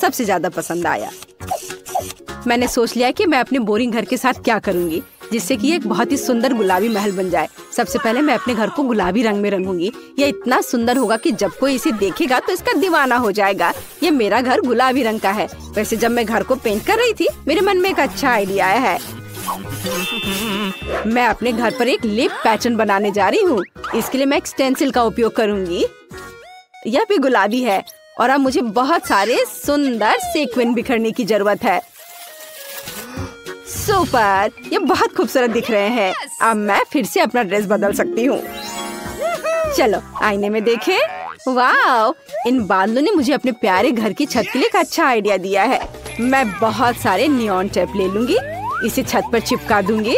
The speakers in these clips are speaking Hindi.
सबसे ज्यादा पसंद आया। मैंने सोच लिया कि मैं अपने बोरिंग घर के साथ क्या करूंगी जिससे कि एक बहुत ही सुंदर गुलाबी महल बन जाए। सबसे पहले मैं अपने घर को गुलाबी रंग में रंगूंगी। यह इतना सुंदर होगा कि जब कोई इसे देखेगा तो इसका दीवाना हो जाएगा। ये मेरा घर गुलाबी रंग का है। वैसे जब मैं घर को पेंट कर रही थी मेरे मन में एक अच्छा आइडिया आया है। मैं अपने घर पर एक लिप पैटर्न बनाने जा रही हूँ। इसके लिए मैं एक स्टेंसिल का उपयोग करूंगी। यह भी गुलाबी है और अब मुझे बहुत सारे सुंदर सीक्वेंस बिखरने की जरूरत है। सुपर, ये बहुत खूबसूरत दिख रहे हैं। अब मैं फिर से अपना ड्रेस बदल सकती हूँ। चलो आईने में देखें। वाह, इन बादलों ने मुझे अपने प्यारे घर की छत के लिए एक अच्छा आइडिया दिया है। मैं बहुत सारे नियॉन टेप ले लूंगी, इसे छत पर चिपका दूंगी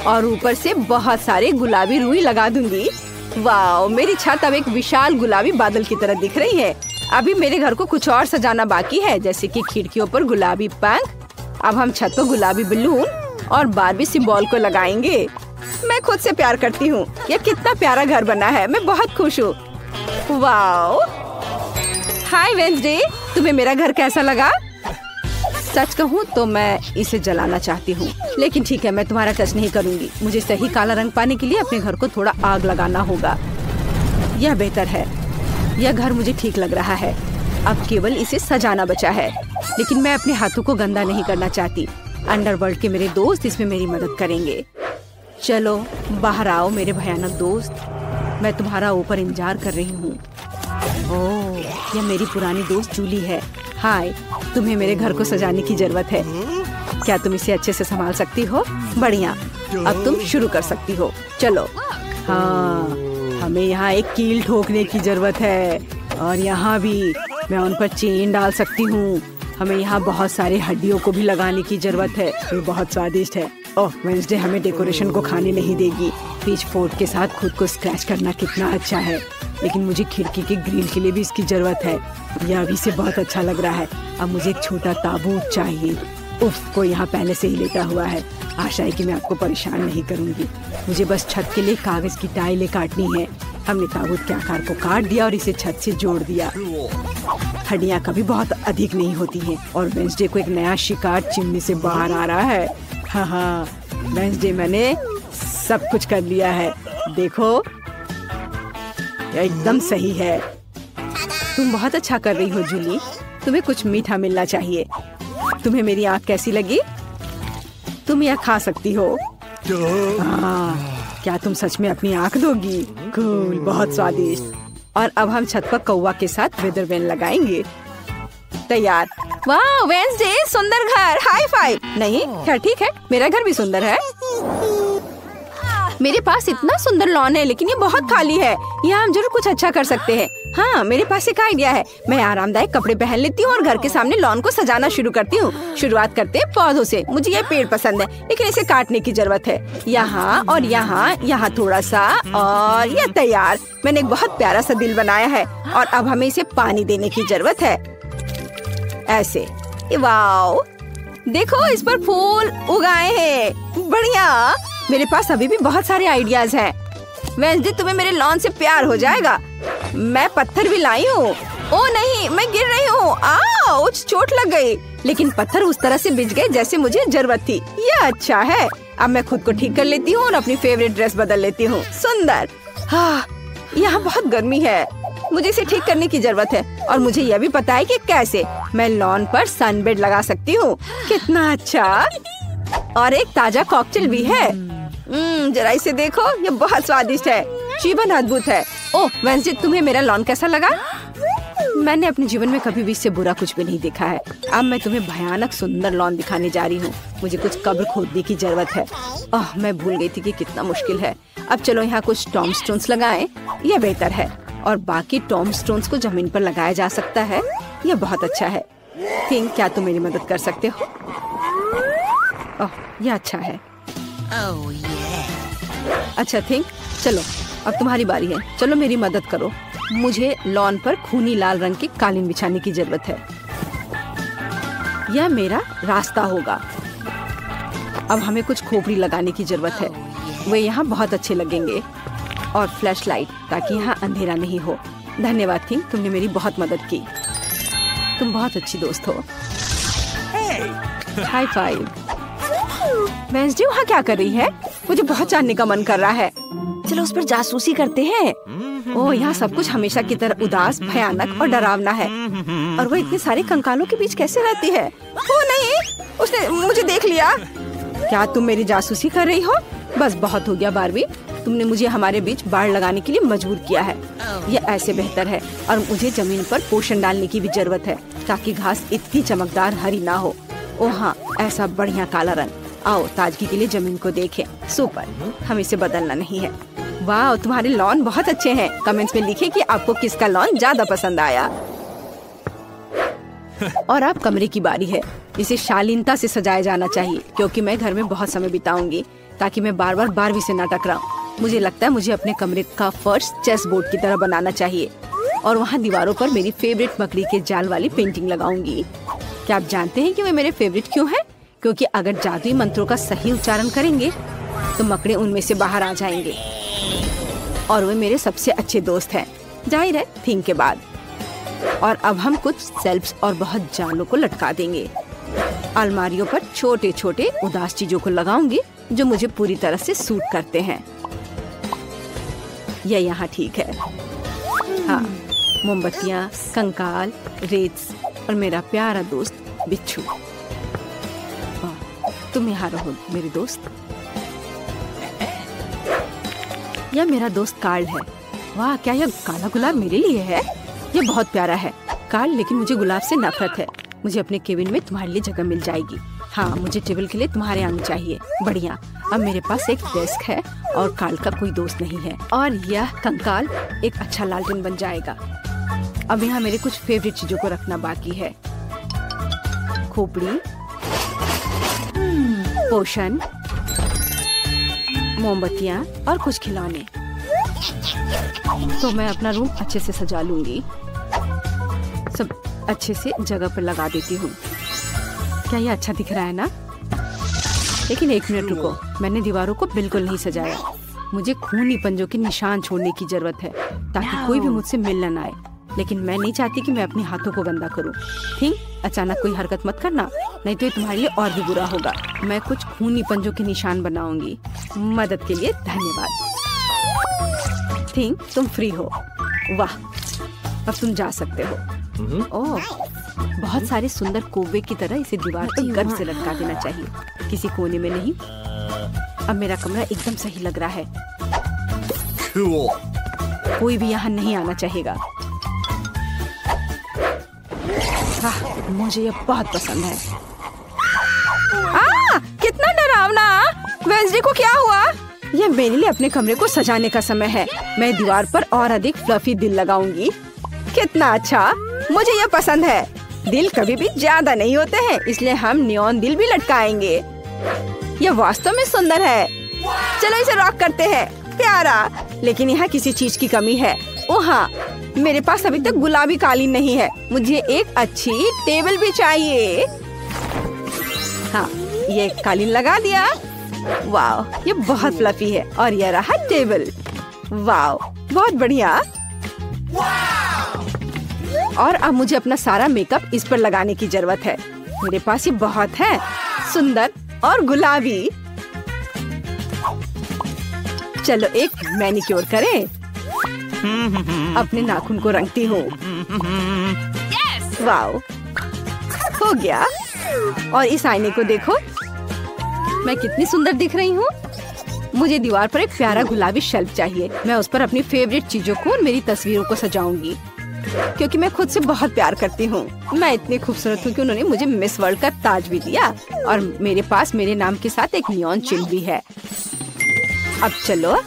और ऊपर से बहुत सारे गुलाबी रुई लगा दूंगी। वाह, मेरी छत अब एक विशाल गुलाबी बादल की तरह दिख रही है। अभी मेरे घर को कुछ और सजाना बाकी है, जैसे कि खिड़कियों पर गुलाबी पंख। अब हम छत पर गुलाबी बलून और बारबी सिंबल को लगाएंगे। मैं खुद से प्यार करती हूँ। यह कितना प्यारा घर बना है। मैं बहुत खुश हूँ। वाओ, हाय वेंसडे, तुम्हें मेरा घर कैसा लगा? सच कहूँ तो मैं इसे जलाना चाहती हूँ, लेकिन ठीक है, मैं तुम्हारा टच नहीं करूँगी। मुझे सही काला रंग पाने के लिए अपने घर को थोड़ा आग लगाना होगा। यह बेहतर है। यह घर मुझे ठीक लग रहा है। अब केवल इसे सजाना बचा है, लेकिन मैं अपने हाथों को गंदा नहीं करना चाहती। अंडरवर्ल्ड के मेरे दोस्त इसमें मेरी मदद करेंगे। चलो बाहर आओ मेरे भयानक दोस्त, मैं तुम्हारा ऊपर इंतजार कर रही हूँ। ओह, यह मेरी पुरानी दोस्त जूली है। हाय, तुम्हें मेरे घर को सजाने की जरूरत है। क्या तुम इसे अच्छे से संभाल सकती हो? बढ़िया, अब तुम शुरू कर सकती हो। चलो। हाँ, हमें यहाँ एक कील ठोकने की जरूरत है और यहाँ भी मैं उन पर चेन डाल सकती हूँ। हमें यहाँ बहुत सारे हड्डियों को भी लगाने की जरूरत है। ये बहुत स्वादिष्ट है। ओह, वेंसडे हमें डेकोरेशन को खाने नहीं देगी। पिच फोर्क के साथ खुद को स्क्रैच करना कितना अच्छा है, लेकिन मुझे खिड़की के ग्रिल के लिए भी इसकी जरूरत है। यह अभी से बहुत अच्छा लग रहा है। अब मुझे एक छोटा ताबूत चाहिए। उफ, कोई यहाँ पहले से ही लेटा हुआ है। आशा है कि मैं आपको परेशान नहीं करूँगी। मुझे बस छत के लिए कागज की टाइलें काटनी है। हमने ताबूत के आकार को काट दिया और इसे छत से जोड़ दिया। हड्डियाँ कभी बहुत अधिक नहीं होती हैं और वेंसडे को एक नया शिकार चिमनी से बाहर आ रहा है। हाँ, वेंसडे, मैंने सब कुछ कर लिया है। देखो, यह एकदम सही है। तुम बहुत अच्छा कर रही हो जूली। तुम्हें कुछ मीठा मिलना चाहिए। तुम्हें मेरी आँख कैसी लगी? तुम यह खा सकती हो। क्या तुम सच में अपनी आँख दोगी? कूल, बहुत स्वादिष्ट। और अब हम छत पर कौवा के साथ वेदर वैन लगाएंगे। तैयार। वाह वेंसडे, सुंदर घर। High five. नहीं, खैर ठीक है, मेरा घर भी सुंदर है। मेरे पास इतना सुंदर लॉन है, लेकिन ये बहुत खाली है। यहाँ हम जरूर कुछ अच्छा कर सकते हैं। हाँ, मेरे पास एक आइडिया है। मैं आरामदायक कपड़े पहन लेती हूँ और घर के सामने लॉन को सजाना शुरू करती हूँ। शुरुआत करते हैं पौधों से। मुझे ये पेड़ पसंद है, लेकिन इसे काटने की जरूरत है। यहाँ और यहाँ, यहाँ थोड़ा सा, और ये तैयार। मैंने एक बहुत प्यारा सा दिल बनाया है और अब हमें इसे पानी देने की जरूरत है। ऐसे। वाओ, देखो इस पर फूल उगाए हैं। बढ़िया। मेरे पास अभी भी बहुत सारे आइडियाज हैं। वेंसडे, तुम्हें मेरे लॉन से प्यार हो जाएगा। मैं पत्थर भी लाई हूँ। ओ नहीं, मैं गिर रही हूँ। आउच, चोट लग गई। लेकिन पत्थर उस तरह से बिछ गए जैसे मुझे जरूरत थी। यह अच्छा है। अब मैं खुद को ठीक कर लेती हूँ और अपनी फेवरेट ड्रेस बदल लेती हूँ। सुंदर। हाँ, यहाँ बहुत गर्मी है। मुझे इसे ठीक करने की जरूरत है और मुझे यह भी पता है कि कैसे। मैं लॉन पर सनबेड लगा सकती हूँ। कितना अच्छा। और एक ताजा कॉकटेल भी है। जरा इसे देखो, ये बहुत स्वादिष्ट है। जीवन अद्भुत है। ओह वेंसडे, तुम्हें मेरा लॉन कैसा लगा? मैंने अपने जीवन में कभी भी इससे बुरा कुछ भी नहीं देखा है। अब मैं तुम्हें भयानक सुंदर लॉन दिखाने जा रही हूँ। मुझे कुछ कब्र खोदने की जरूरत है। ओह, मैं भूल गई थी कि कितना मुश्किल है। अब चलो यहाँ कुछ टॉम स्टोन्स लगाएं। यह बेहतर है। और बाकी टॉम स्टोन्स को जमीन पर लगाया जा सकता है। यह बहुत अच्छा है। थिंक, क्या तुम मेरी मदद कर सकते हो? ओह, यह अच्छा है। अच्छा थिंक, चलो अब तुम्हारी बारी है। चलो मेरी मदद करो। मुझे लॉन पर खूनी लाल रंग की कालीन बिछाने की जरूरत है। यह मेरा रास्ता होगा। अब हमें कुछ खोपड़ी लगाने की जरूरत है। वे यहाँ बहुत अच्छे लगेंगे। और फ्लैश लाइट, ताकि यहाँ अंधेरा नहीं हो। धन्यवाद थिंक, तुमने मेरी बहुत मदद की। तुम बहुत अच्छी दोस्त हो। High five. वेंसडे वहाँ क्या कर रही है? मुझे बहुत जानने का मन कर रहा है। चलो उस पर जासूसी करते हैं। ओह, यहाँ सब कुछ हमेशा की तरह उदास, भयानक और डरावना है। और वो इतने सारे कंकालों के बीच कैसे रहती है? ओ नहीं, उसने मुझे देख लिया। क्या तुम मेरी जासूसी कर रही हो? बस बहुत हो गया बारबी, तुमने मुझे हमारे बीच बाड़ लगाने के लिए मजबूर किया है। ये ऐसे बेहतर है, और मुझे जमीन पर पोषण डालने की भी जरूरत है ताकि घास इतनी चमकदार हरी ना हो। ओह हाँ, ऐसा बढ़िया काला रंग। आओ ताजगी के लिए जमीन को देखें। सुपर, हम इसे बदलना नहीं है। वाह, तुम्हारे लॉन बहुत अच्छे हैं। कमेंट्स में लिखें कि आपको किसका लॉन ज्यादा पसंद आया। और अब कमरे की बारी है। इसे शालीनता से सजाया जाना चाहिए क्योंकि मैं घर में बहुत समय बिताऊंगी, ताकि मैं बार बार बारबी से न टकराऊं। मुझे लगता है मुझे अपने कमरे का फर्श चेस बोर्ड की तरह बनाना चाहिए, और वहाँ दीवारों पर मेरी फेवरेट मकड़ी के जाल वाली पेंटिंग लगाऊंगी। क्या आप जानते हैं कि वे मेरे फेवरेट क्यों हैं? क्योंकि अगर जादुई मंत्रों का सही उच्चारण करेंगे तो मकड़े उनमें से बाहर आ जाएंगे, और वे मेरे सबसे अच्छे दोस्त हैं, जाहिर है थीम के बाद। और अब हम कुछ शेल्फ्स और बहुत जालों को लटका देंगे। अलमारियों पर छोटे छोटे उदास चीजों को लगाऊंगी जो मुझे पूरी तरह से सूट करते हैं। यह यहाँ ठीक है। हाँ, मोमबत्तियाँ, कंकाल, रेत और मेरा प्यारा दोस्त बिच्छू। तुम यहाँ रहो मेरे दोस्त। यह मेरा दोस्त कार्ल है। वाह, क्या यह काला गुलाब मेरे लिए है? यह बहुत प्यारा है कार्ल, लेकिन मुझे गुलाब से नफरत है। मुझे अपने केबिन में तुम्हारे लिए जगह मिल जाएगी। हाँ, मुझे टेबल के लिए तुम्हारे आने चाहिए। बढ़िया, अब मेरे पास एक डेस्क है और कार्ल का कोई दोस्त नहीं है, और यह कंकाल एक अच्छा लालटेन बन जाएगा। अब यहाँ मेरे कुछ फेवरेट चीजों को रखना बाकी है। खोपड़ी, पोषण, मोमबत्तियाँ और कुछ खिलौने। तो मैं अपना रूम अच्छे से सजा लूंगी। सब अच्छे से जगह पर लगा देती हूँ। क्या ये अच्छा दिख रहा है ना? लेकिन एक मिनट रुको, मैंने दीवारों को बिल्कुल नहीं सजाया। मुझे खूनी पंजों के निशान छोड़ने की जरूरत है ताकि कोई भी मुझसे मिलने न आए। लेकिन मैं नहीं चाहती कि मैं अपने हाथों को गंदा करूं। ठीक, अचानक कोई हरकत मत करना, नहीं तो ये तुम्हारे लिए और भी बुरा होगा। मैं कुछ खूनी पंजों के निशान बनाऊंगी। मदद के लिए धन्यवाद। ठीक, तुम फ्री हो। वाह, अब तुम जा सकते हो। ओह, बहुत सारे सुंदर कोवे की तरह इसे दीवार पर गर्व से लटका देना चाहिए, किसी कोने में नहीं। अब मेरा कमरा एकदम सही लग रहा है। कोई भी यहाँ नहीं आना चाहेगा। हाँ, मुझे ये बहुत पसंद है। कितना डरावना! वेंसडे को क्या हुआ? यह मेरे लिए अपने कमरे को सजाने का समय है। मैं दीवार पर और अधिक फ्लफी दिल लगाऊंगी। कितना अच्छा, मुझे यह पसंद है। दिल कभी भी ज्यादा नहीं होते हैं, इसलिए हम नियॉन दिल भी लटकाएंगे। यह वास्तव में सुंदर है। चलो इसे रॉक करते हैं। प्यारा, लेकिन यहाँ किसी चीज की कमी है। ओह हाँ, मेरे पास अभी तक गुलाबी कालीन नहीं है। मुझे एक अच्छी टेबल भी चाहिए। हाँ, ये कालीन लगा दिया। वाह, ये बहुत फ्लफी है। और यह रहा टेबल। वाह, बहुत बढ़िया। और अब मुझे अपना सारा मेकअप इस पर लगाने की जरूरत है। मेरे पास ये बहुत है, सुंदर और गुलाबी। चलो एक मैनिक्योर करें। अपने नाखून को रंगती हूँ। वाओ, हो गया। और इस आईने को देखो, मैं कितनी सुंदर दिख रही हूँ। मुझे दीवार पर एक प्यारा गुलाबी शेल्फ चाहिए। मैं उस पर अपनी फेवरेट चीजों को और मेरी तस्वीरों को सजाऊंगी, क्योंकि मैं खुद से बहुत प्यार करती हूँ। मैं इतनी खूबसूरत हूँ कि उन्होंने मुझे मिस वर्ल्ड का ताज भी दिया, और मेरे पास मेरे नाम के साथ एक नियॉन चिन्ह भी है। अब चलो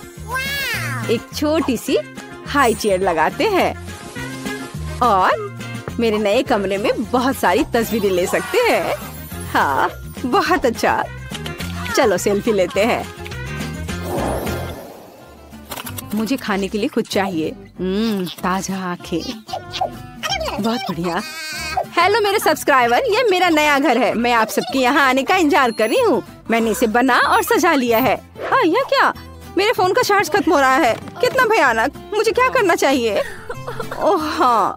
एक छोटी सी हाई चेयर लगाते हैं, और मेरे नए कमरे में बहुत सारी तस्वीरें ले सकते हैं। हाँ, बहुत अच्छा। चलो सेल्फी लेते हैं। मुझे खाने के लिए कुछ चाहिए। ताजा आंखें, बहुत बढ़िया। हेलो मेरे सब्सक्राइबर, ये मेरा नया घर है। मैं आप सबके यहाँ आने का इंतजार कर रही हूँ। मैंने इसे बना और सजा लिया है। हाँ, यह क्या? मेरे फोन का चार्ज खत्म हो रहा है। कितना भयानक! मुझे क्या करना चाहिए? ओह हाँ,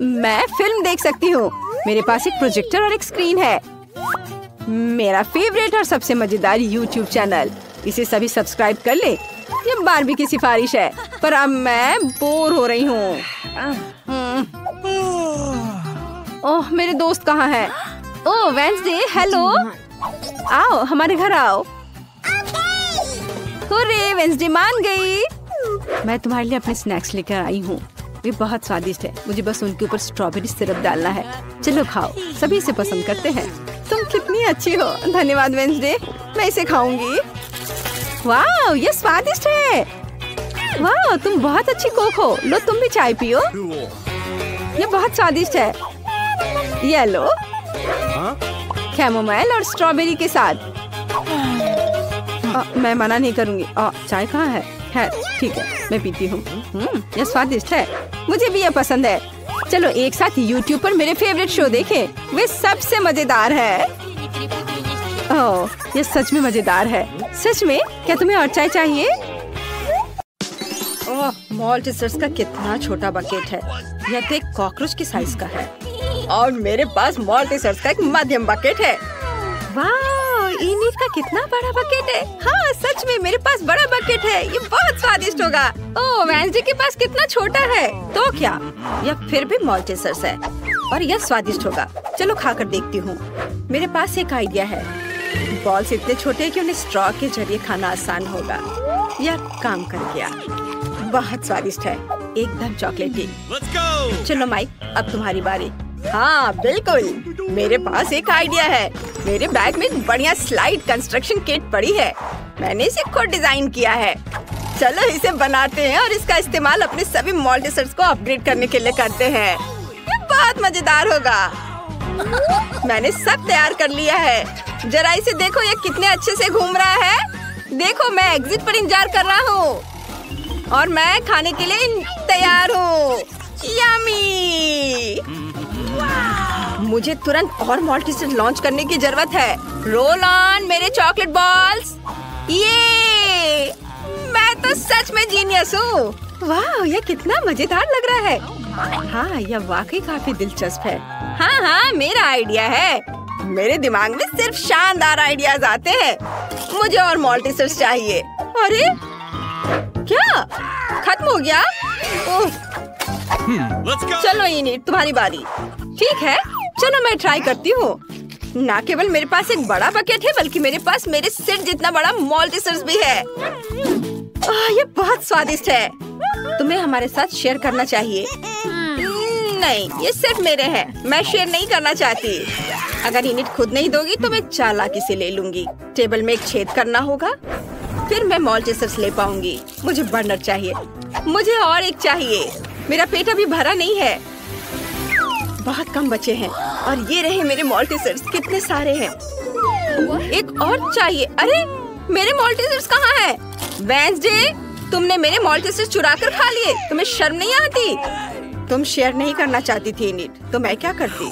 मैं फिल्म देख सकती हूँ। मेरे पास एक प्रोजेक्टर और एक स्क्रीन है। मेरा फेवरेट और सबसे मजेदार YouTube चैनल। इसे सभी सब्सक्राइब कर ले। ये बारबी की सिफारिश है, पर अब मैं बोर हो रही हूँ। ओह, मेरे दोस्त कहाँ हैं? ओह, वेंसडे, हेलो। आओ, हमारे घर आओ। हुर्रे, वेंसडे मान गई। मैं तुम्हारे लिए अपने स्नैक्स लेकर आई हूँ। वे बहुत स्वादिष्ट है। मुझे बस उनके ऊपर स्ट्रॉबेरी सिरप डालना है। चलो खाओ, सभी इसे पसंद करते हैं। तुम कितनी अच्छी हो। धन्यवाद वेंसडे, मैं इसे खाऊंगी। वाह, ये स्वादिष्ट है। वाह, तुम बहुत अच्छी कुक हो। लो, तुम भी चाय पियो। ये बहुत स्वादिष्ट है। ये लो, कैमोमाइल और स्ट्रॉबेरी के साथ। मैं मना नहीं करूंगी। चाय कहाँ है? खैर ठीक है, मैं पीती हूँ। ये स्वादिष्ट है। मुझे भी ये पसंद है। चलो एक साथ YouTube पर मेरे फेवरेट शो देखें। वे सबसे मजेदार है। ओह, ये सच में मजेदार है। सच में? क्या तुम्हें और चाय चाहिए? ओह, मॉल्टेसर्स का कितना छोटा बकेट है। यह तो एक कॉकरोच की साइज का है। और मेरे पास मॉल्टेसर्स का एक मध्यम बकेट है। वाह, इनिट का कितना बड़ा बकेट है। हाँ, सच में मेरे पास बड़ा बकेट है। ये बहुत स्वादिष्ट होगा। ओह, वेंसडे के पास कितना छोटा है। तो क्या, यह फिर भी मॉल्टेसर्स है और यह स्वादिष्ट होगा। चलो खाकर देखती हूँ। मेरे पास एक आइडिया है। बॉल्स इतने छोटे हैं कि उन्हें स्ट्रॉ के जरिए खाना आसान होगा। यह काम कर गया। बहुत स्वादिष्ट है, एकदम चॉकलेटी। चलो माइक, अब तुम्हारी बारी। हाँ बिल्कुल, मेरे पास एक आइडिया है। मेरे बैग में एक बढ़िया स्लाइड कंस्ट्रक्शन किट पड़ी है। मैंने इसे खुद डिजाइन किया है। चलो इसे बनाते हैं और इसका इस्तेमाल अपने सभी मॉल्टेसर्स को अपग्रेड करने के लिए करते हैं। ये बहुत मजेदार होगा। मैंने सब तैयार कर लिया है। जरा इसे देखो, ये कितने अच्छे से घूम रहा है। देखो, मैं एग्जिट पर इंतजार कर रहा हूँ और मैं खाने के लिए तैयार हूँ। यम्मी! मुझे तुरंत और मॉल्टेसर्स लॉन्च करने की जरूरत है। रोल ऑन मेरे चॉकलेट बॉल्स। ये मैं तो सच में जीनियस हूँ। वाह, यह कितना मजेदार लग रहा है। हाँ, यह वाकई काफी दिलचस्प है। हाँ, मेरा आइडिया है। मेरे दिमाग में सिर्फ शानदार आइडियाज आते हैं। मुझे और मॉल्टेसर्स चाहिए। अरे क्या खत्म हो गया? चलो इनिट, तुम्हारी बारी। ठीक है, चलो मैं ट्राई करती हूँ। ना केवल मेरे पास एक बड़ा बकेट है, बल्कि मेरे पास मेरे सिर जितना बड़ा मॉल्टेसर्स भी है। ये बहुत स्वादिष्ट है। तुम्हें हमारे साथ शेयर करना चाहिए। नहीं, ये सिर्फ मेरे हैं। मैं शेयर नहीं करना चाहती। अगर इनिट खुद नहीं दोगी तो मैं चालाकी से ले लूंगी। टेबल में एक छेद करना होगा, फिर मैं मॉल्टेसर्स ले पाऊंगी। मुझे बर्नर चाहिए। मुझे और एक चाहिए। मेरा पेट अभी भरा नहीं है। बहुत कम बचे हैं और ये रहे मेरे मॉल्टेसर्स। कितने सारे हैं। एक और चाहिए। अरे मेरे मॉल्टेसर्स कहाँ हैं? वेंसडे, तुमने मेरे मॉल्टेसर्स चुरा कर खा लिए। तुम्हें शर्म नहीं आती? तुम शेयर नहीं करना चाहती थी इनिट, तो मैं क्या करती?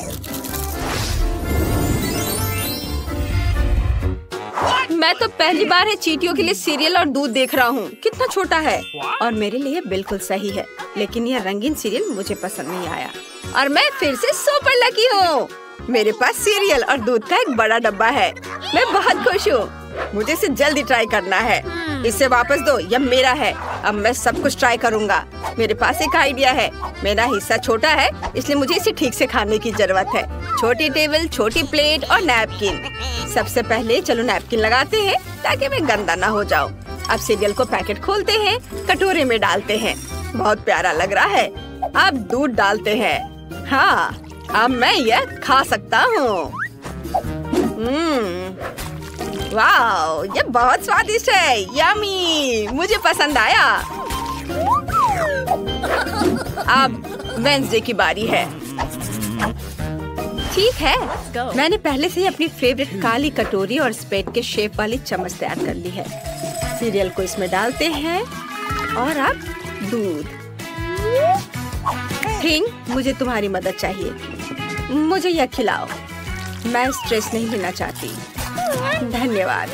मैं तो पहली बार है चींटियों के लिए सीरियल और दूध देख रहा हूँ। कितना छोटा है और मेरे लिए बिल्कुल सही है। लेकिन यह रंगीन सीरियल मुझे पसंद नहीं आया और मैं फिर से सुपर लकी हूँ। मेरे पास सीरियल और दूध का एक बड़ा डब्बा है। मैं बहुत खुश हूँ। मुझे इसे जल्दी ट्राई करना है। इसे वापस दो, यह मेरा है। अब मैं सब कुछ ट्राई करूँगा। मेरे पास एक आइडिया है। मेरा हिस्सा छोटा है, इसलिए मुझे इसे ठीक से खाने की जरूरत है। छोटी टेबल, छोटी प्लेट और नैपकिन। सबसे पहले चलो नैपकिन लगाते हैं ताकि मैं गंदा ना हो जाऊँ। अब सीरियल को पैकेट खोलते हैं, कटोरे में डालते हैं। बहुत प्यारा लग रहा है। अब दूध डालते हैं। हाँ, अब मैं यह खा सकता हूँ। वाह, ये बहुत स्वादिष्ट है। यम्मी, मुझे पसंद आया। अब वेंसडे की बारी है। ठीक है, मैंने पहले से ही अपनी फेवरेट काली कटोरी और स्पेट के शेप वाली चम्मच तैयार कर ली है। सीरियल को इसमें डालते हैं और अब दूध। थिंग, मुझे तुम्हारी मदद चाहिए। मुझे यह खिलाओ। मैं स्ट्रेस नहीं लेना चाहती। धन्यवाद।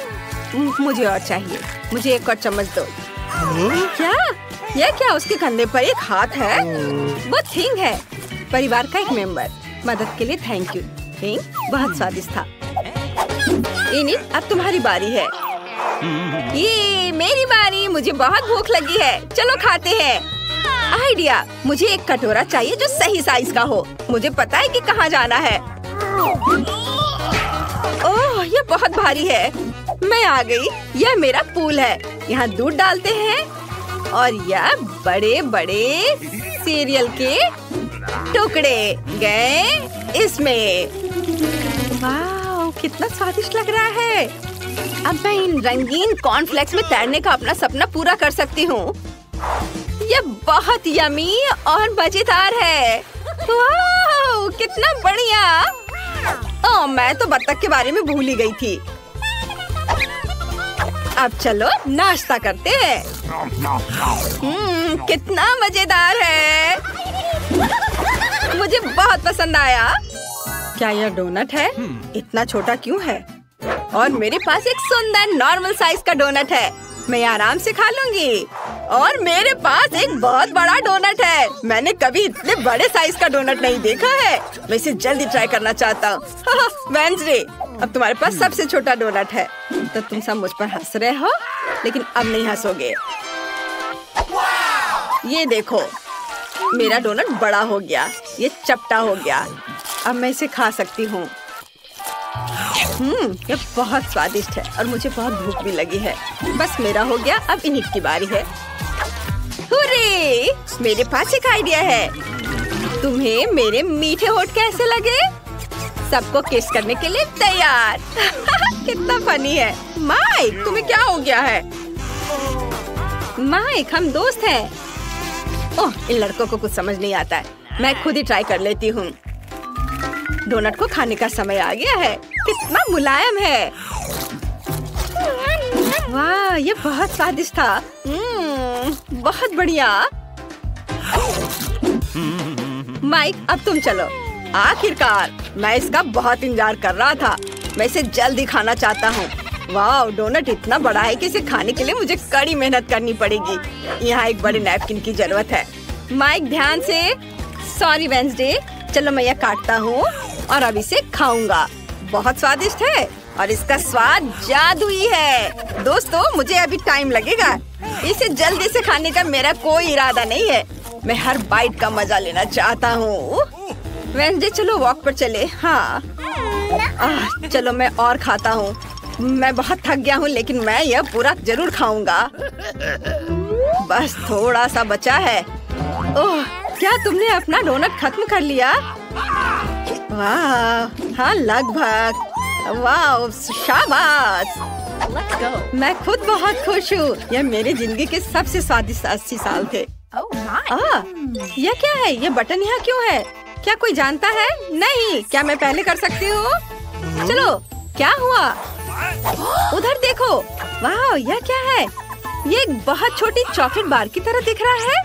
मुझे और चाहिए। मुझे एक और चम्मच दो। क्या? यह क्या? उसके कंधे पर एक हाथ है। वो थिंग है, परिवार का एक मेंबर। मदद के लिए थैंक यू। बहुत स्वादिष्ट था। इनिट, अब तुम्हारी बारी है। ये मेरी बारी। मुझे बहुत भूख लगी है। चलो खाते हैं। आइडिया, मुझे एक कटोरा चाहिए जो सही साइज का हो। मुझे पता है कि कहाँ जाना है। ओह, ये बहुत भारी है। मैं आ गई। यह मेरा पूल है। यहाँ दूध डालते हैं और यह बड़े बड़े सीरियल के टुकड़े गए इसमें। वाह, कितना स्वादिष्ट लग रहा है। अब मैं इन रंगीन कॉर्नफ्लेक्स में तैरने का अपना सपना पूरा कर सकती हूँ। यह बहुत यमी और मजेदार है। वाह, कितना बढ़िया। ओह, मैं तो बत्तख के बारे में भूल ही गई थी। अब चलो नाश्ता करते हैं। कितना मजेदार है। मुझे बहुत पसंद आया। क्या यह डोनट है? इतना छोटा क्यों है? और मेरे पास एक सुंदर नॉर्मल साइज का डोनट है। मैं आराम से खा लूंगी। और मेरे पास एक बहुत बड़ा डोनट है। मैंने कभी इतने बड़े साइज का डोनट नहीं देखा है। मैं इसे जल्दी ट्राई करना चाहता हूँ। वेंसडे, अब तुम्हारे पास सबसे छोटा डोनट है। तो तुम सब मुझ पर हंस रहे हो, लेकिन अब नहीं हंसोगे। ये देखो, मेरा डोनट बड़ा हो गया। ये चपटा हो गया। अब मैं इसे खा सकती हूँ। ये बहुत स्वादिष्ट है और मुझे बहुत भूख भी लगी है। बस मेरा हो गया। अब इनिट की बारी है। हुर्रे! मेरे पास एक आइडिया है। तुम्हें मेरे मीठे होठ कैसे लगे? सबको किस करने के लिए तैयार। कितना फनी है। माइक, तुम्हें क्या हो गया है? माइक, हम दोस्त हैं। ओह, इन लड़कों को कुछ समझ नहीं आता है। मैं खुद ही ट्राई कर लेती हूँ। डोनट को खाने का समय आ गया है। कितना मुलायम है। वाह, ये बहुत स्वादिष्ट था। बहुत बढ़िया। माइक, अब तुम चलो। आखिरकार, मैं इसका बहुत इंतजार कर रहा था। मैं इसे जल्दी खाना चाहता हूँ। वाह, डोनट इतना बड़ा है कि इसे खाने के लिए मुझे कड़ी मेहनत करनी पड़ेगी। यहाँ एक बड़े नैपकिन की जरूरत है। माइक, ध्यान से। Sorry Wednesday. चलो मैं यह काटता हूँ और अब इसे खाऊंगा। बहुत स्वादिष्ट है और इसका स्वाद जादुई है। दोस्तों, मुझे अभी टाइम लगेगा। इसे जल्दी से खाने का मेरा कोई इरादा नहीं है। मैं हर बाइट का मजा लेना चाहता हूँ। वेंसडे, चलो वॉक पर चले। हाँ, चलो मैं और खाता हूँ। मैं बहुत थक गया हूँ, लेकिन मैं यह पूरा जरूर खाऊंगा। बस थोड़ा सा बचा है। ओह, क्या तुमने अपना डोनट खत्म कर लिया? वाह, हाँ लगभग। वाह, शाबाश। मैं खुद बहुत खुश हूँ। यह मेरी जिंदगी के सबसे स्वादिष्ट 80 साल थे। यह क्या है? यह बटन यहाँ क्यों है? क्या कोई जानता है? नहीं। क्या मैं पहले कर सकती हूँ? चलो, क्या हुआ? उधर देखो। वाह, यह क्या है? ये एक बहुत छोटी चॉकलेट बार की तरह दिख रहा है।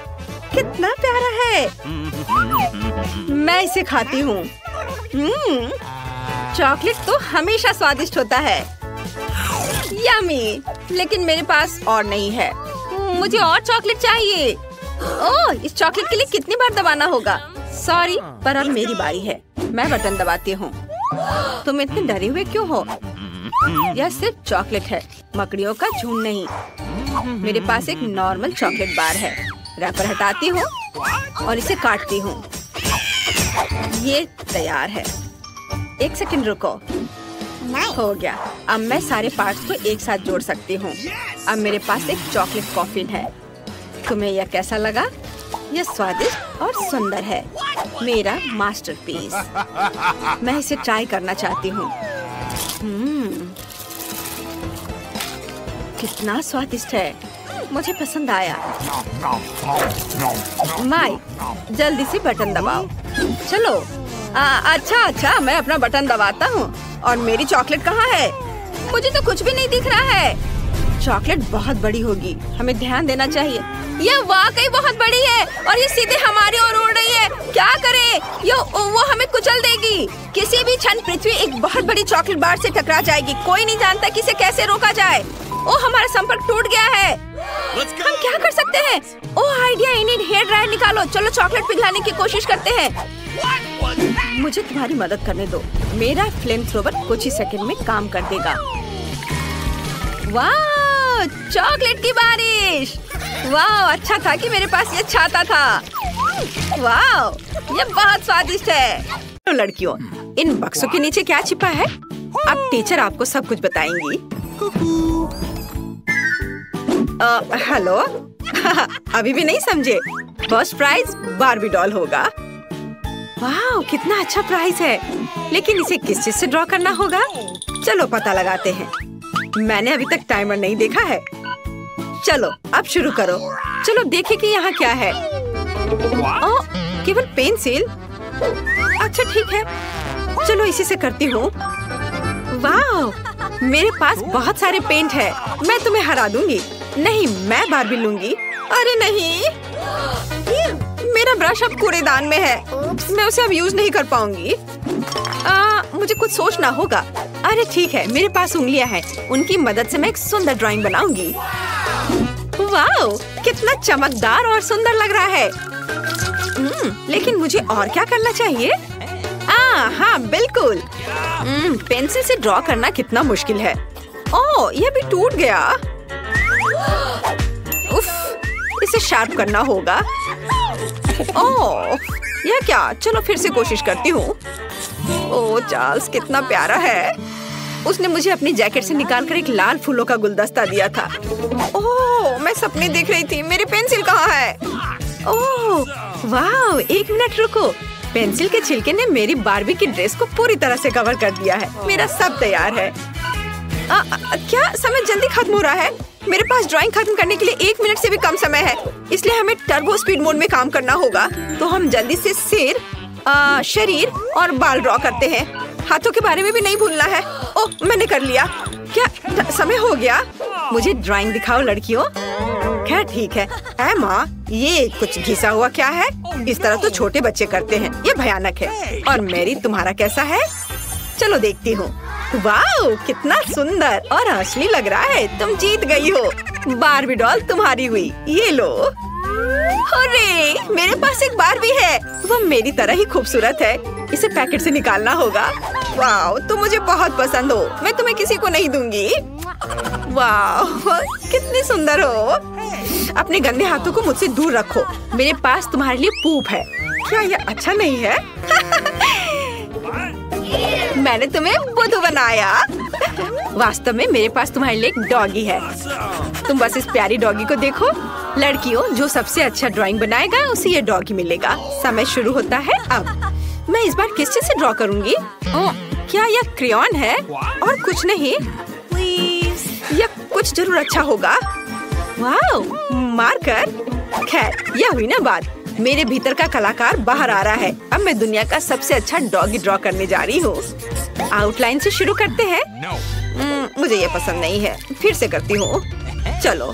कितना प्यारा है। मैं इसे खाती हूँ। चॉकलेट तो हमेशा स्वादिष्ट होता है। यम्मी, लेकिन मेरे पास और नहीं है। मुझे और चॉकलेट चाहिए। ओह, इस चॉकलेट के लिए कितनी बार दबाना होगा? सॉरी, पर अब मेरी बारी है। मैं बटन दबाती हूँ। तुम इतने डरे हुए क्यों हो? यह सिर्फ चॉकलेट है, मकड़ियों का झुंड नहीं। मेरे पास एक नॉर्मल चॉकलेट बार है। रैपर हटाती हूँ और इसे काटती हूँ। ये तैयार है। एक सेकंड रुको। हो गया। अब मैं सारे पार्ट्स को एक साथ जोड़ सकती हूँ। अब मेरे पास एक चॉकलेट कॉफिन है। तुम्हें यह कैसा लगा? यह स्वादिष्ट और सुंदर है। मेरा मास्टरपीस। मैं इसे ट्राई करना चाहती हूँ। कितना स्वादिष्ट है। मुझे पसंद आया। माइक, जल्दी से बटन दबाओ। चलो। अच्छा, मैं अपना बटन दबाता हूँ। और मेरी चॉकलेट कहाँ है? मुझे तो कुछ भी नहीं दिख रहा है। चॉकलेट बहुत बड़ी होगी, हमें ध्यान देना चाहिए। यह वाकई बहुत बड़ी है और ये सीधे हमारी ओर उड़ रही है। क्या करें? वो हमें कुचल देगी। किसी भी क्षण पृथ्वी एक बहुत बड़ी चॉकलेट बार से टकरा जाएगी। कोई नहीं जानता कि इसे कैसे रोका जाए। ओह, हमारा संपर्क टूट गया है। हम क्या कर सकते हैं? ओह, आइडिया। इन्हें हेयर ड्रायर निकालो। चलो चॉकलेट पिघलाने की कोशिश करते हैं। मुझे तुम्हारी मदद करने दो। मेरा फ्लेम थ्रोवर कुछ ही सेकंड में काम कर देगा। वाह, चॉकलेट की बारिश। वाह, अच्छा था कि मेरे पास ये छाता था। वाह, ये बहुत स्वादिष्ट है। तो लड़कियों, इन बक्सों के नीचे क्या छिपा है? अब टीचर आपको सब कुछ बताएंगी। हेलो। अभी भी नहीं समझे? फर्स्ट प्राइज बार्बी डॉल होगा। वाह, कितना अच्छा प्राइज है। लेकिन इसे किस चीज से ड्रॉ करना होगा? चलो पता लगाते हैं। मैंने अभी तक टाइमर नहीं देखा है। चलो अब शुरू करो। चलो देखें कि यहाँ क्या है। ओह, केवल पेंसिल। अच्छा ठीक है, चलो इसी से करती हूँ। वाह, मेरे पास बहुत सारे पेंट है। मैं तुम्हें हरा दूंगी। नहीं, मैं बार्बी लूंगी। अरे नहीं, मेरा ब्रश अब कूड़ेदान में है। मैं उसे अब यूज नहीं कर पाऊंगी। मुझे कुछ सोचना होगा। अरे ठीक है, मेरे पास उंगलियां हैं। उनकी मदद से मैं एक सुंदर ड्राइंग बनाऊंगी। वाह, कितना चमकदार और सुंदर लग रहा है। लेकिन मुझे और क्या करना चाहिए? हाँ बिल्कुल। पेंसिल से ड्रॉ करना कितना मुश्किल है। ओह, ये भी टूट गया। उफ, इसे शार्प करना होगा। ओह, यह क्या? चलो फिर से कोशिश करती हूँ। ओह, चार्ल्स कितना प्यारा है। उसने मुझे अपनी जैकेट से निकालकर एक लाल फूलों का गुलदस्ता दिया था। ओह, मैं सपने देख रही थी। मेरी पेंसिल कहाँ है? ओह, वाह, एक मिनट रुको। पेंसिल के छिलके ने मेरी बार्बी की ड्रेस को पूरी तरह से कवर कर दिया है। मेरा सब तैयार है। क्या समय जल्दी खत्म हो रहा है? मेरे पास ड्राइंग खत्म करने के लिए 1 मिनट से भी कम समय है, इसलिए हमें टर्बो स्पीड मोड में काम करना होगा। तो हम जल्दी से सिर, शरीर और बाल ड्रॉ करते हैं। हाथों के बारे में भी नहीं भूलना है। ओह, मैंने कर लिया। क्या समय हो गया? मुझे ड्राइंग दिखाओ लड़कियों। खैर ठीक है। एमा, ये कुछ घिसा हुआ क्या है? इस तरह तो छोटे बच्चे करते हैं। ये भयानक है। और मेरी, तुम्हारा कैसा है? चलो देखती हूँ। वाह, कितना सुंदर और असली लग रहा है। तुम जीत गई हो। बार्बी डॉल तुम्हारी हुई। ये लो। अरे, मेरे पास एक बार्बी है। वो मेरी तरह ही खूबसूरत है। इसे पैकेट से निकालना होगा। वाह, तुम मुझे बहुत पसंद हो। मैं तुम्हें किसी को नहीं दूंगी। वाह, कितनी सुंदर हो। अपने गंदे हाथों को मुझसे दूर रखो। मेरे पास तुम्हारे लिए पूप है। क्या ये अच्छा नहीं है? मैंने तुम्हें बुद्धू बनाया। वास्तव में मेरे पास तुम्हारे लिए एक डॉगी है। तुम बस इस प्यारी डॉगी को देखो। लड़कियों, जो सबसे अच्छा ड्राइंग बनाएगा उसे ये डॉगी मिलेगा। समय शुरू होता है अब। मैं इस बार किस चीज से ड्रॉ करूंगी? क्या यह क्रेयॉन है? और कुछ नहीं? यह कुछ जरूर अच्छा होगा। वाह, मार्कर। खैर, यह हुई ना बात। मेरे भीतर का कलाकार बाहर आ रहा है। अब मैं दुनिया का सबसे अच्छा डॉगी ड्रॉ करने जा रही हूँ। आउटलाइन से शुरू करते हैं। मुझे ये पसंद नहीं है। फिर से करती हूँ। चलो।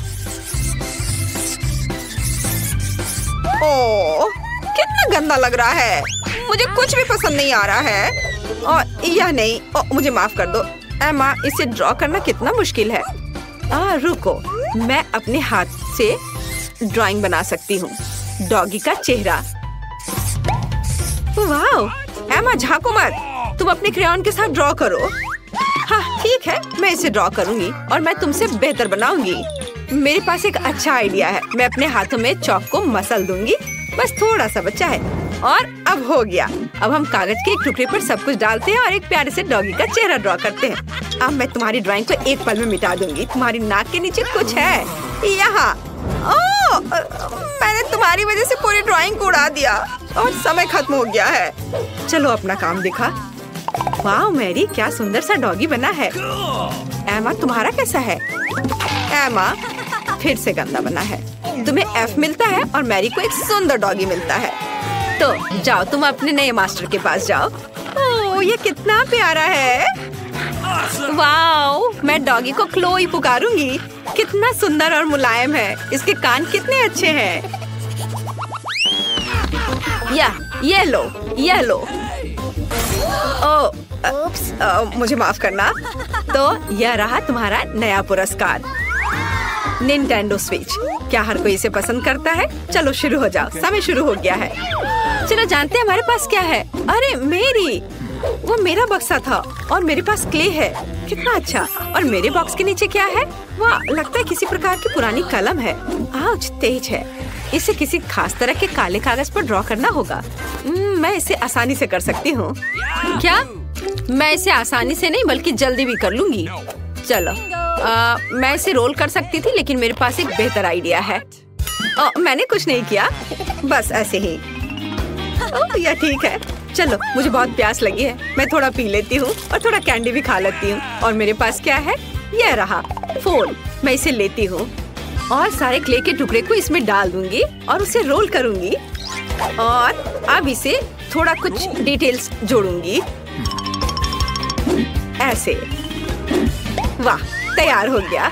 ओह, कितना गंदा लग रहा है। मुझे कुछ भी पसंद नहीं आ रहा है। और यह नहीं। मुझे माफ कर दो एमा, इसे ड्रॉ करना कितना मुश्किल है। रुको, मैं अपने हाथ से ड्राइंग बना सकती हूँ। डॉगी का चेहरा। वाह, एमा झांको मत। तुम अपने क्रेयॉन के साथ ड्रॉ करो। हाँ ठीक है, मैं इसे ड्रॉ करूंगी और मैं तुमसे बेहतर बनाऊंगी। मेरे पास एक अच्छा आइडिया है। मैं अपने हाथों में चॉक को मसल दूंगी। बस थोड़ा सा बचा है। और अब हो गया। अब हम कागज के एक टुकड़े पर सब कुछ डालते हैं और एक प्यारे से डॉगी का चेहरा ड्रॉ करते हैं। अब मैं तुम्हारी ड्राइंग को एक पल में मिटा दूंगी। तुम्हारी नाक के नीचे कुछ है यहाँ। ओह, मैंने तुम्हारी वजह से पूरी ड्राइंग को उड़ा दिया और समय खत्म हो गया है। चलो अपना काम दिखा। वाह मैरी, क्या सुंदर सा डॉगी बना है। एमा, तुम्हारा कैसा है? एमा, फिर से गंदा बना है। तुम्हें F मिलता है और मैरी को एक सुंदर डॉगी मिलता है। तो जाओ, तुम अपने नए मास्टर के पास जाओ। ओह, ये कितना प्यारा है। वाह, मैं डॉगी को क्लोई पुकारूंगी। कितना सुंदर और मुलायम है। इसके कान कितने अच्छे हैं। ये लो, ये लो। मुझे माफ करना। तो यह रहा तुम्हारा नया पुरस्कार, निंटेंडो स्विच। क्या हर कोई इसे पसंद करता है? चलो शुरू हो जाओ। समय शुरू हो गया है। चलो जानते हैं हमारे पास क्या है। अरे मेरी, वो मेरा बक्सा था और मेरे पास क्ले है। कितना अच्छा। और मेरे बॉक्स के नीचे क्या है? वाह, लगता है किसी प्रकार की पुरानी कलम है। आउच, तेज है। इसे किसी खास तरह के काले कागज पर ड्रॉ करना होगा। मैं इसे आसानी से कर सकती हूँ। क्या? मैं इसे आसानी से नहीं बल्कि जल्दी भी कर लूंगी। चलो, मैं इसे रोल कर सकती थी लेकिन मेरे पास एक बेहतर आइडिया है। मैंने कुछ नहीं किया, बस ऐसे ही। यह ठीक है। चलो, मुझे बहुत प्यास लगी है, मैं थोड़ा पी लेती हूँ और थोड़ा कैंडी भी खा लेती हूँ। और मेरे पास क्या है? यह रहा फोन। मैं इसे लेती हूँ और सारे क्ले के टुकड़े को इसमें डाल दूंगी और उसे रोल करूंगी। और अब इसे थोड़ा कुछ डिटेल्स जोड़ूंगी ऐसे। वाह, तैयार हो गया।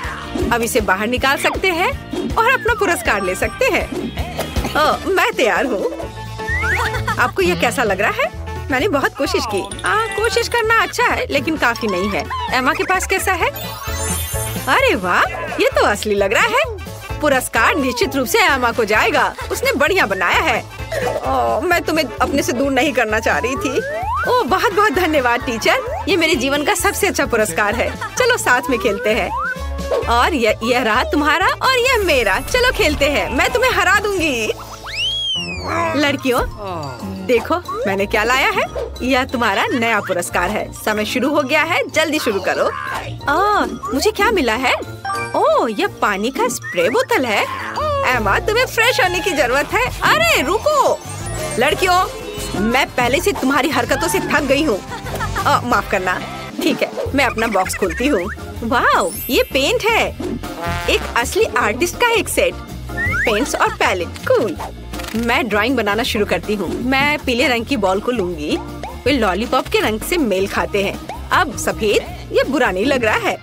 अब इसे बाहर निकाल सकते हैं और अपना पुरस्कार ले सकते हैं। मैं तैयार हूँ। आपको यह कैसा लग रहा है? मैंने बहुत कोशिश की। कोशिश करना अच्छा है लेकिन काफी नहीं है। एमा के पास कैसा है? अरे वाह, ये तो असली लग रहा है। पुरस्कार निश्चित रूप से एमा को जाएगा। उसने बढ़िया बनाया है। मैं तुम्हें अपने से दूर नहीं करना चाह रही थी। बहुत बहुत धन्यवाद टीचर। ये मेरे जीवन का सबसे अच्छा पुरस्कार है। चलो साथ में खेलते हैं। और यह रहा तुम्हारा और यह मेरा। चलो खेलते हैं, मैं तुम्हें हरा दूंगी। लड़कियों, देखो मैंने क्या लाया है। यह तुम्हारा नया पुरस्कार है। समय शुरू हो गया है, जल्दी शुरू करो। मुझे क्या मिला है? यह पानी का स्प्रे बोतल है। एमा, तुम्हें फ्रेश होने की जरूरत है। अरे रुको लड़कियों, मैं पहले से तुम्हारी हरकतों से थक गई हूँ। माफ करना। ठीक है, मैं अपना बॉक्स खोलती हूँ। वाह, ये पेंट है। एक असली आर्टिस्ट का एक सेट। पेंट्स और पैलेट, कूल। मैं ड्राइंग बनाना शुरू करती हूँ। मैं पीले रंग की बॉल को लूंगी। वे लॉलीपॉप के रंग से मेल खाते हैं। अब सफेद, ये बुरा नहीं लग रहा है।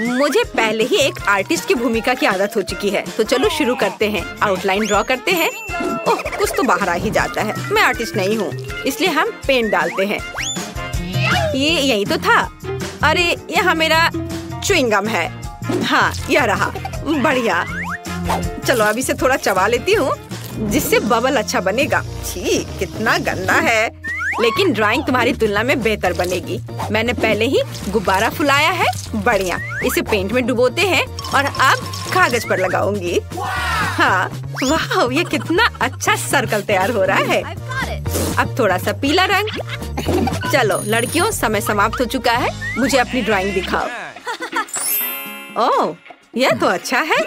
मुझे पहले ही एक आर्टिस्ट की भूमिका की आदत हो चुकी है। तो चलो शुरू करते हैं। आउटलाइन ड्रॉ करते हैं। कुछ तो बाहर आ ही जाता है। मैं आर्टिस्ट नहीं हूँ, इसलिए हम पेंट डालते हैं। ये यही तो था। अरे यहाँ मेरा च्युइंगम है। हाँ, यह रहा। बढ़िया। चलो अब इसे थोड़ा चबा लेती हूँ जिससे बबल अच्छा बनेगा। छी, कितना गंदा है। लेकिन ड्राइंग तुम्हारी तुलना में बेहतर बनेगी। मैंने पहले ही गुब्बारा फुलाया है। बढ़िया। इसे पेंट में डुबोते हैं और अब कागज पर लगाऊंगी। हाँ, वाह, ये कितना अच्छा सर्कल तैयार हो रहा है। अब थोड़ा सा पीला रंग। चलो लड़कियों, समय समाप्त हो चुका है। मुझे अपनी ड्राइंग दिखाओ। यह तो अच्छा है,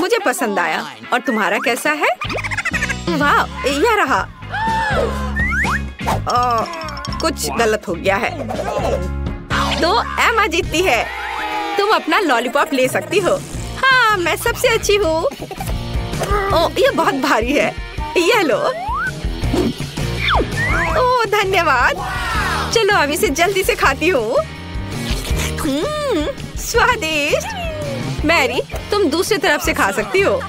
मुझे पसंद आया। और तुम्हारा कैसा है? वाह, यह रहा। कुछ गलत हो गया है। तो एमा जीतती है। तुम अपना लॉलीपॉप ले सकती हो। हाँ, मैं सबसे अच्छी हूँ। ये बहुत भारी है। ये लो। धन्यवाद। चलो अब इसे जल्दी से खाती हूँ। स्वादिष्ट। मैरी, तुम दूसरी तरफ से खा सकती हो।